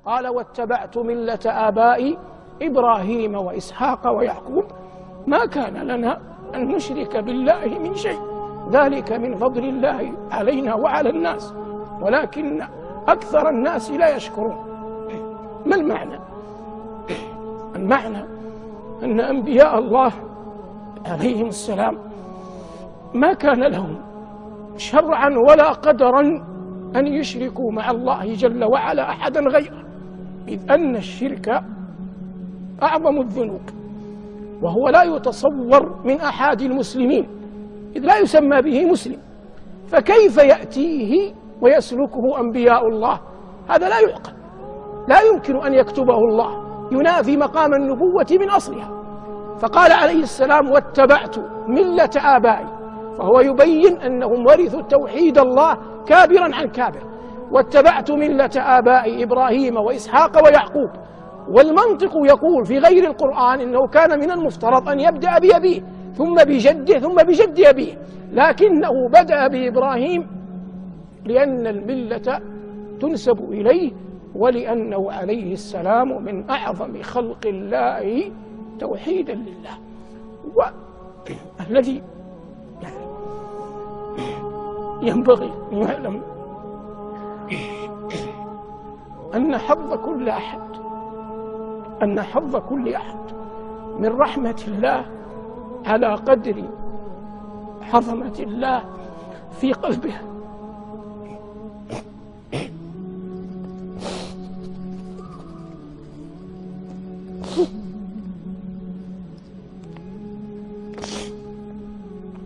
قال واتبعت ملة آبائي إبراهيم وإسحاق ويعقوب ما كان لنا أن نشرك بالله من شيء ذلك من فضل الله علينا وعلى الناس ولكن أكثر الناس لا يشكرون. ما المعنى؟ المعنى أن أنبياء الله عليهم السلام ما كان لهم شرعا ولا قدرا أن يشركوا مع الله جل وعلا أحدا غيره، إذ أن الشرك أعظم الذنوب وهو لا يتصور من أحد المسلمين إذ لا يسمى به مسلم، فكيف يأتيه ويسلكه أنبياء الله؟ هذا لا يعقل، لا يمكن أن يكتبه الله، ينافي مقام النبوة من أصلها. فقال عليه السلام واتبعت ملة آبائي، فهو يبين أنهم ورثوا توحيد الله كابرا عن كابر. واتبعت ملة آبائي إبراهيم وإسحاق ويعقوب، والمنطق يقول في غير القرآن إنه كان من المفترض أن يبدأ بأبيه ثم بجده ثم بجد أبيه، لكنه بدأ بإبراهيم لأن الملة تنسب إليه ولأنه عليه السلام من أعظم خلق الله توحيدا لله. والذي ينبغي أن يعلم أن حظ كل أحد من رحمة الله على قدر عظمة الله في قلبه.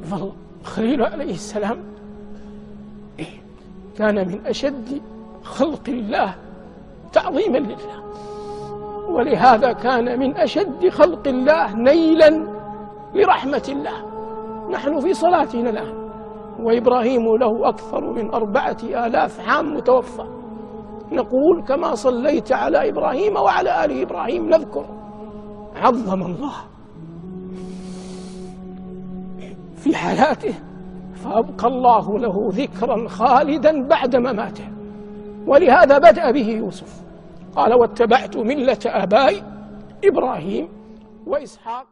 فالخليل عليه السلام كان من أشد خلق الله تعظيما لله، ولهذا كان من أشد خلق الله نيلا لرحمة الله. نحن في صلاتنا الآن وإبراهيم له أكثر من 4000 عام متوفى، نقول كما صليت على إبراهيم وعلى آل إبراهيم، نذكر عظم الله في حياته فأبقى الله له ذكرا خالدا بعد مماته، ولهذا بدأ به يوسف قال واتبعت ملة آبائي إبراهيم وإسحاق.